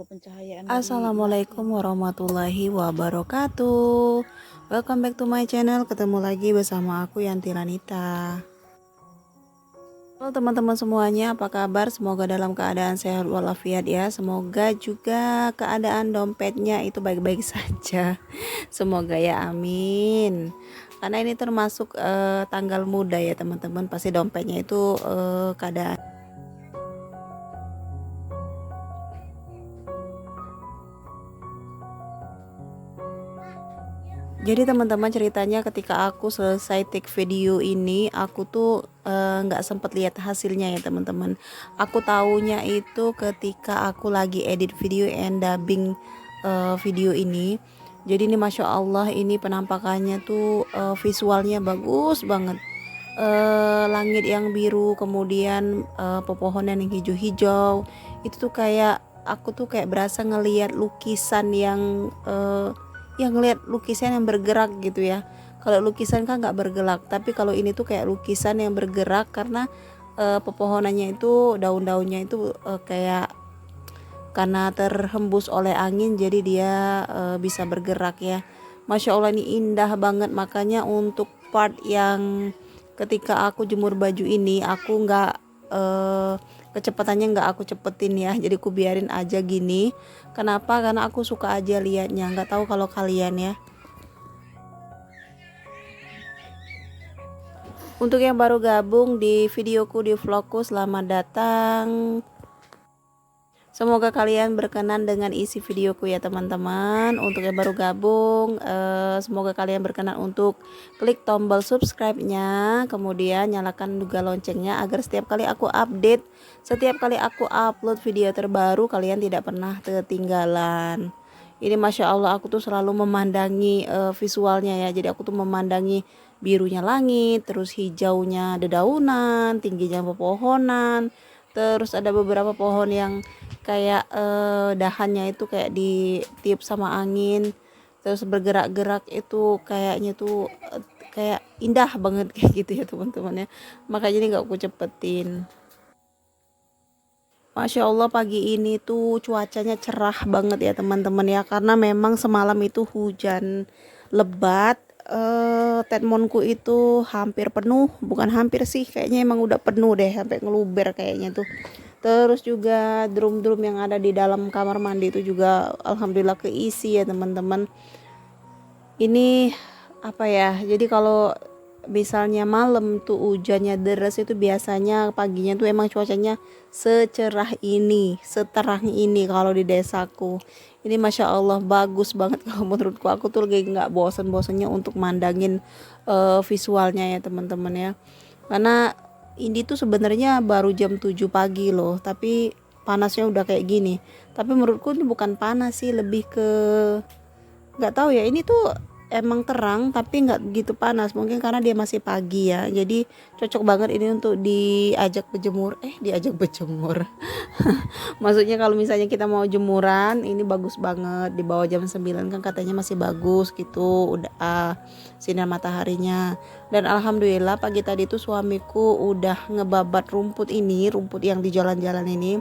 kalau pencahayaan dari Assalamualaikum belakang. warahmatullahi wabarakatuh. Welcome back to my channel. Ketemu lagi bersama aku Yanti Lanita. Halo teman-teman semuanya, apa kabar? Semoga dalam keadaan sehat walafiat ya. Semoga juga keadaan dompetnya itu baik-baik saja. Semoga ya, amin. Karena ini termasuk tanggal muda ya teman-teman. Pasti dompetnya itu keadaan. Jadi teman-teman ceritanya ketika aku selesai take video ini, aku tuh nggak sempet lihat hasilnya ya teman-teman. Aku taunya itu ketika aku lagi edit video and dubbing video ini. Jadi ini masya Allah ini penampakannya tuh visualnya bagus banget. Langit yang biru, kemudian pepohonan yang hijau-hijau. Itu tuh kayak aku tuh kayak berasa ngelihat lukisan yang ngelihat lukisan yang bergerak gitu ya. Kalau lukisan kan nggak bergerak, tapi kalau ini tuh kayak lukisan yang bergerak karena pepohonannya itu daun-daunnya itu kayak karena terhembus oleh angin jadi dia bisa bergerak ya. Masya Allah ini indah banget. Makanya untuk part yang ketika aku jemur baju ini aku nggak kecepatannya nggak aku cepetin ya, jadi aku biarin aja gini. Kenapa? Karena aku suka aja liatnya, nggak tahu kalau kalian ya. Untuk yang baru gabung di videoku, di vlogku, selamat datang. Semoga kalian berkenan dengan isi videoku ya teman-teman. Untuk yang baru gabung, semoga kalian berkenan untuk klik tombol subscribe-nya, kemudian nyalakan juga loncengnya agar setiap kali aku update, setiap kali aku upload video terbaru, kalian tidak pernah ketinggalan. Ini masya Allah aku tuh selalu memandangi visualnya ya. Jadi aku tuh memandangi birunya langit, terus hijaunya dedaunan, tingginya pepohonan. Terus ada beberapa pohon yang kayak dahannya itu kayak ditiup sama angin, terus bergerak-gerak itu kayaknya tuh kayak indah banget kayak gitu ya teman-teman ya. Makanya ini gak aku cepetin. Masya Allah pagi ini tuh cuacanya cerah banget ya teman-teman ya, karena memang semalam itu hujan lebat. Tetmonku itu hampir penuh, bukan hampir sih, kayaknya emang udah penuh deh sampai ngeluber kayaknya tuh. Terus juga drum-drum yang ada di dalam kamar mandi itu juga alhamdulillah keisi ya teman-teman. Ini apa ya, jadi kalau misalnya malam tuh hujannya deras itu biasanya paginya tuh emang cuacanya secerah ini, seterang ini kalau di desaku. Ini masya Allah bagus banget kalau menurutku. Aku tuh lagi nggak bosan-bosannya untuk mandangin visualnya ya teman-teman ya. Karena ini tuh sebenarnya baru jam 7 pagi loh, tapi panasnya udah kayak gini. Tapi menurutku ini bukan panas sih, lebih ke nggak tahu ya, ini tuh emang terang tapi nggak begitu panas, mungkin karena dia masih pagi ya, jadi cocok banget ini untuk diajak berjemur. Diajak berjemur maksudnya kalau misalnya kita mau jemuran ini bagus banget di bawah jam 9 kan katanya masih bagus gitu udah sinar mataharinya. Dan alhamdulillah pagi tadi tuh suamiku udah ngebabat rumput ini, rumput yang di jalan-jalan ini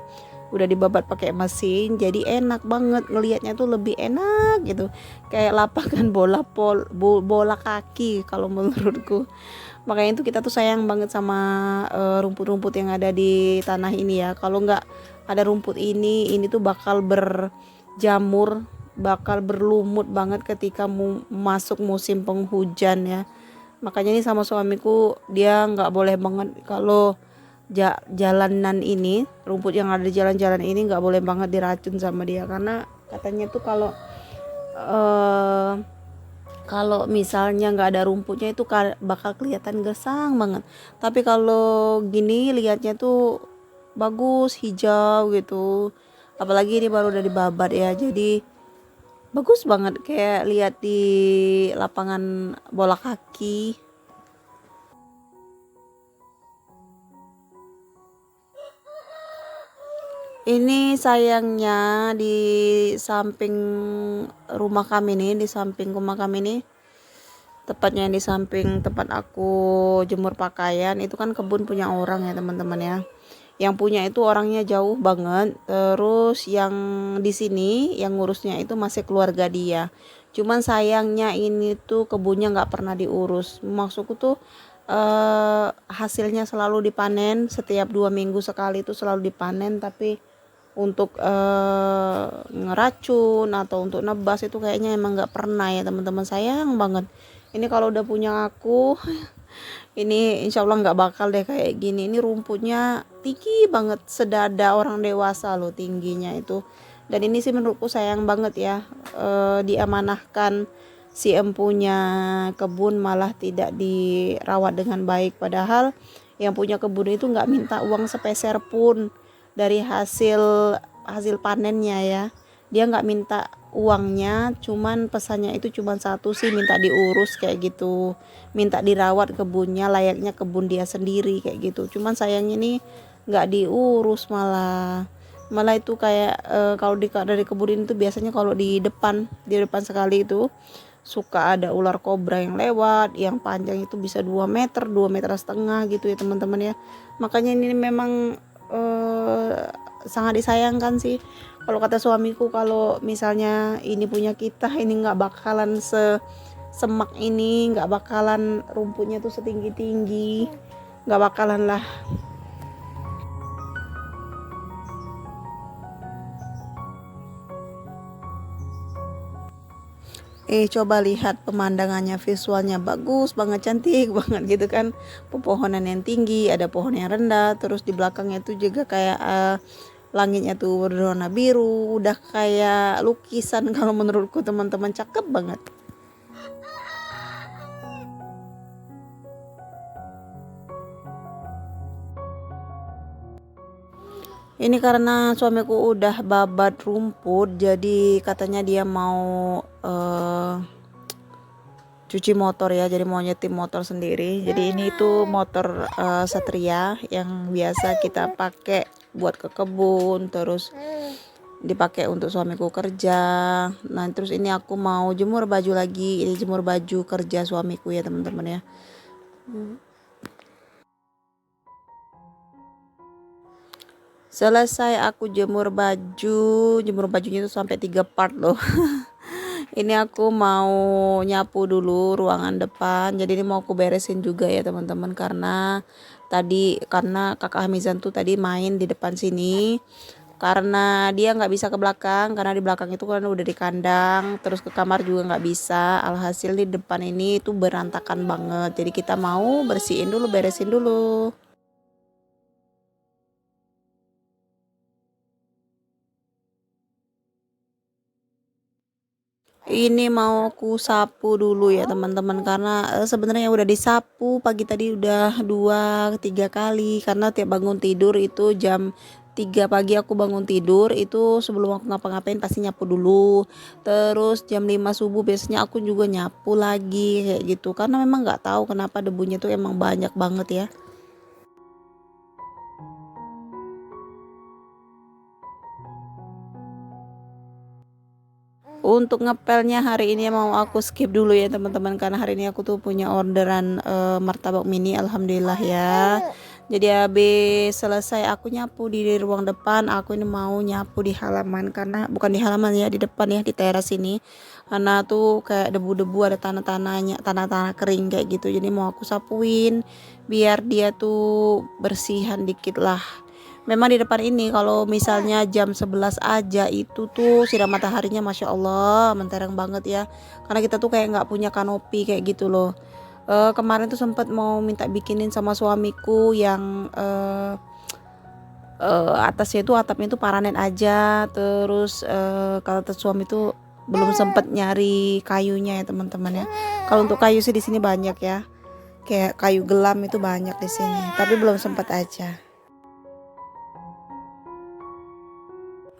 udah dibabat pakai mesin, jadi enak banget ngelihatnya tuh, lebih enak gitu, kayak lapangan bola kaki kalau menurutku. Makanya itu kita tuh sayang banget sama rumput-rumput yang ada di tanah ini ya. Kalau nggak ada rumput ini tuh bakal berjamur, bakal berlumut banget ketika masuk musim penghujan ya. Makanya ini sama suamiku, dia nggak boleh banget kalau jalanan ini, rumput yang ada di jalan-jalan ini nggak boleh banget diracun sama dia, karena katanya tuh eh, kalau misalnya nggak ada rumputnya itu bakal kelihatan gesang banget. Tapi kalau gini lihatnya tuh bagus hijau gitu. Apalagi ini baru udah dibabat ya, jadi bagus banget kayak lihat di lapangan bola kaki. Ini sayangnya di samping rumah kami nih, di samping rumah kami nih, tepatnya di samping tempat aku jemur pakaian, itu kan kebun punya orang ya teman-teman ya. Yang punya itu orangnya jauh banget, terus yang di sini yang ngurusnya itu masih keluarga dia. Cuman sayangnya ini tuh kebunnya nggak pernah diurus. Maksudku tuh hasilnya selalu dipanen, setiap 2 minggu sekali itu selalu dipanen, tapi untuk ngeracun atau untuk nebas itu kayaknya emang nggak pernah ya teman-teman. Sayang banget. Ini kalau udah punya aku, ini insya Allah nggak bakal deh kayak gini. Ini rumputnya tinggi banget, sedada orang dewasa loh tingginya itu. Dan ini sih menurutku sayang banget ya, diamanahkan si empunya kebun malah tidak dirawat dengan baik, padahal yang punya kebun itu nggak minta uang sepeser pun dari hasil hasil panennya ya. Dia nggak minta uangnya, cuman pesannya itu cuman satu sih, minta diurus kayak gitu, minta dirawat kebunnya layaknya kebun dia sendiri kayak gitu. Cuman sayangnya ini nggak diurus, malah malah itu kayak kalau dari kebun ini tuh biasanya kalau di depan sekali itu suka ada ular kobra yang lewat, yang panjang itu bisa 2 meter 2,5 meter gitu ya teman-teman ya. Makanya ini memang sangat disayangkan sih. Kalau kata suamiku, kalau misalnya ini punya kita, ini nggak bakalan semak ini, nggak bakalan rumputnya tuh setinggi tinggi, nggak bakalan lah. Coba lihat pemandangannya, visualnya bagus banget, cantik banget gitu kan. Pepohonan yang tinggi, ada pohon yang rendah, terus di belakangnya itu juga kayak langitnya tuh berwarna biru, udah kayak lukisan kalau menurutku teman-teman, cakep banget. Ini karena suamiku udah babat rumput, jadi katanya dia mau cuci motor ya, jadi mau nyetim motor sendiri. Jadi ini tuh motor Satria yang biasa kita pakai buat ke kebun, terus dipakai untuk suamiku kerja. Nah terus ini aku mau jemur baju lagi, ini jemur baju kerja suamiku ya teman-teman ya. Selesai aku jemur bajunya itu sampai 3 part loh. Ini aku mau nyapu dulu ruangan depan, jadi ini mau aku beresin juga ya teman-teman, karena kakak Hamizan tuh tadi main di depan sini, karena dia nggak bisa ke belakang, karena di belakang itu kan udah di kandang, terus ke kamar juga nggak bisa, alhasil di depan ini tuh berantakan banget, jadi kita mau bersihin dulu, beresin dulu. Ini mau aku sapu dulu ya teman-teman, karena sebenarnya udah disapu pagi tadi udah 2 3 kali, karena tiap bangun tidur itu jam 3 pagi aku bangun tidur itu, sebelum aku ngapa-ngapain pasti nyapu dulu, terus jam 5 subuh biasanya aku juga nyapu lagi kayak gitu, karena memang nggak tahu kenapa debunya tuh emang banyak banget ya. Untuk ngepelnya hari ini mau aku skip dulu ya teman-teman, karena hari ini aku tuh punya orderan martabak mini, alhamdulillah ya. Jadi habis selesai aku nyapu di ruang depan, aku ini mau nyapu di halaman, karena bukan di halaman ya, di depan ya, di teras ini, karena tuh kayak debu-debu, ada tanah-tanahnya, tanah-tanah kering kayak gitu, jadi mau aku sapuin biar dia tuh bersihan dikit lah. Memang di depan ini kalau misalnya jam 11 aja itu tuh sinar mataharinya Masya Allah mentereng banget ya, karena kita tuh kayak nggak punya kanopi kayak gitu loh. Kemarin tuh sempat mau minta bikinin sama suamiku yang atasnya itu, atapnya itu paranet aja, terus kalau suami tuh belum sempet nyari kayunya ya teman-teman ya. Kalau untuk kayu sih di sini banyak ya, kayak kayu gelam itu banyak di sini, tapi belum sempet aja.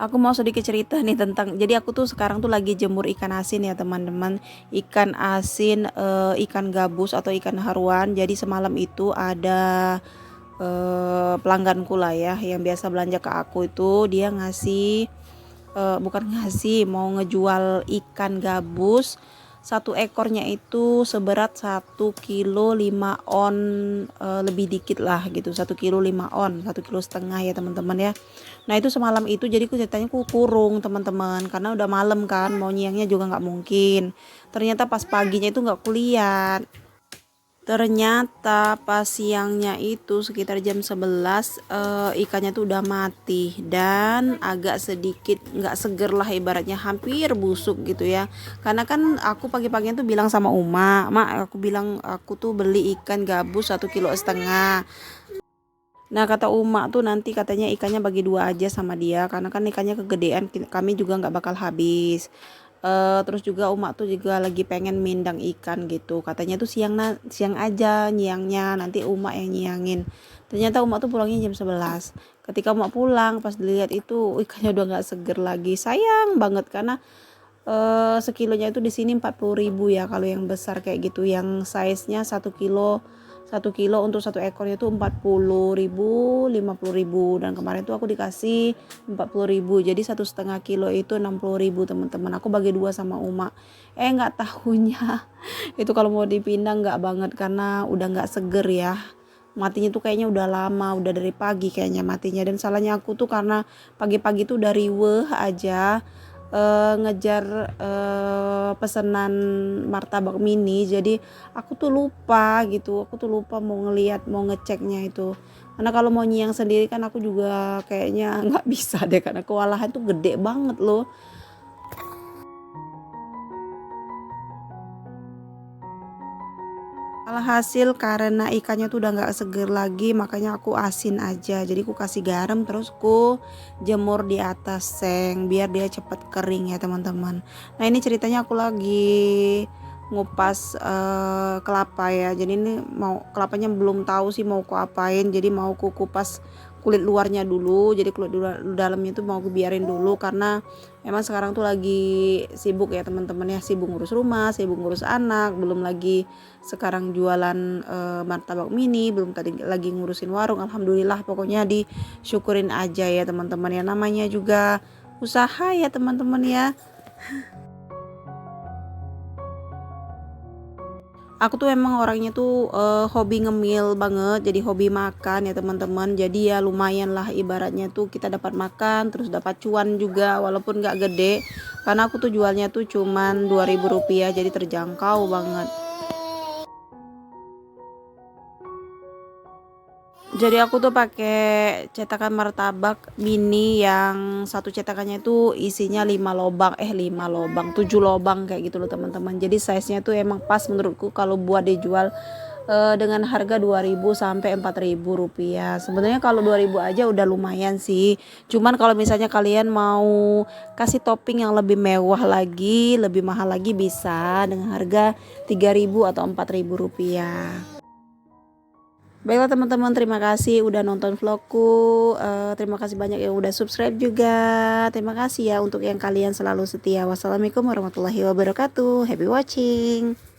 Aku mau sedikit cerita nih tentang, jadi aku tuh sekarang tuh lagi jemur ikan asin ya teman-teman. Ikan asin, ikan gabus atau ikan haruan. Jadi semalam itu ada pelangganku lah ya, yang biasa belanja ke aku itu, dia ngasih bukan ngasih, mau ngejual ikan gabus satu ekornya itu seberat 1 kilo 5 on, lebih dikit lah gitu, 1 kilo 5 on, 1,5 kilo ya teman-teman ya. Nah itu semalam itu jadi ceritanya ku kurung teman-teman, karena udah malam kan, mau nyiangnya juga nggak mungkin. Ternyata pas paginya itu nggak kulihat. Ternyata pas siangnya itu sekitar jam 11, ikannya tuh udah mati dan agak sedikit nggak seger lah, ibaratnya hampir busuk gitu ya. Karena kan aku pagi-paginya tuh bilang sama Mak, aku bilang aku tuh beli ikan gabus 1,5 kilo. Nah kata tuh nanti katanya ikannya bagi dua aja sama dia, karena kan ikannya kegedean, kami juga nggak bakal habis. Terus juga tuh juga lagi pengen mindang ikan gitu, katanya tuh siang aja nyiangnya, nanti yang nyiangin. Ternyata tuh pulangnya jam 11. Ketika pulang pas dilihat itu ikannya udah nggak seger lagi, sayang banget karena sekilonya itu di sini 40.000 ya kalau yang besar kayak gitu, yang size nya 1 kilo untuk satu ekornya tuh 40.000, 50.000, dan kemarin tuh aku dikasih 40.000, jadi 1,5 kilo itu 60.000 teman-teman. Aku bagi dua sama nggak tahunya itu kalau mau dipindah nggak banget karena udah nggak seger ya, matinya tuh kayaknya udah lama, udah dari pagi kayaknya matinya. Dan salahnya aku tuh karena pagi-pagi tuh dari riweuh aja, ngejar pesanan martabak mini, jadi aku tuh lupa gitu, aku tuh lupa mau ngeliat, mau ngeceknya itu. Karena kalau mau nyiang sendiri kan aku juga kayaknya nggak bisa deh, karena kewalahan tuh gede banget loh. Alhasil karena ikannya tuh udah nggak seger lagi, makanya aku asin aja. Jadi aku kasih garam terus ku jemur di atas seng biar dia cepet kering ya teman-teman. Nah ini ceritanya aku lagi ngupas kelapa ya. Jadi ini mau kelapanya belum tahu sih mau ku apain. Jadi mau ku kupas kulit luarnya dulu. Jadi kulit dalamnya tuh mau ku biarin dulu karena emang sekarang tuh lagi sibuk ya teman-teman ya, sibuk ngurus rumah, sibuk ngurus anak, belum lagi sekarang jualan martabak mini, belum tadi lagi ngurusin warung. Alhamdulillah pokoknya disyukurin aja ya teman-teman ya, namanya juga usaha ya teman-teman ya. Aku tuh emang orangnya tuh hobi ngemil banget, jadi hobi makan ya teman-teman. Jadi ya lumayan lah ibaratnya tuh kita dapat makan terus dapat cuan juga walaupun nggak gede. Karena aku tuh jualnya tuh cuman 2.000 rupiah, jadi terjangkau banget. Jadi aku tuh pakai cetakan martabak mini yang satu cetakannya itu isinya 5 lobang, 5 lobang, 7 lobang kayak gitu loh teman-teman. Jadi size-nya tuh emang pas menurutku kalau buat dijual dengan harga 2.000 sampai 4.000 rupiah. Sebenarnya kalau 2.000 aja udah lumayan sih. Cuman kalau misalnya kalian mau kasih topping yang lebih mewah lagi, lebih mahal lagi, bisa dengan harga 3.000 atau 4.000 rupiah. Baiklah teman-teman, terima kasih udah nonton vlogku. Terima kasih banyak yang udah subscribe juga. Terima kasih ya untuk yang kalian selalu setia. Wassalamualaikum warahmatullahi wabarakatuh. Happy watching.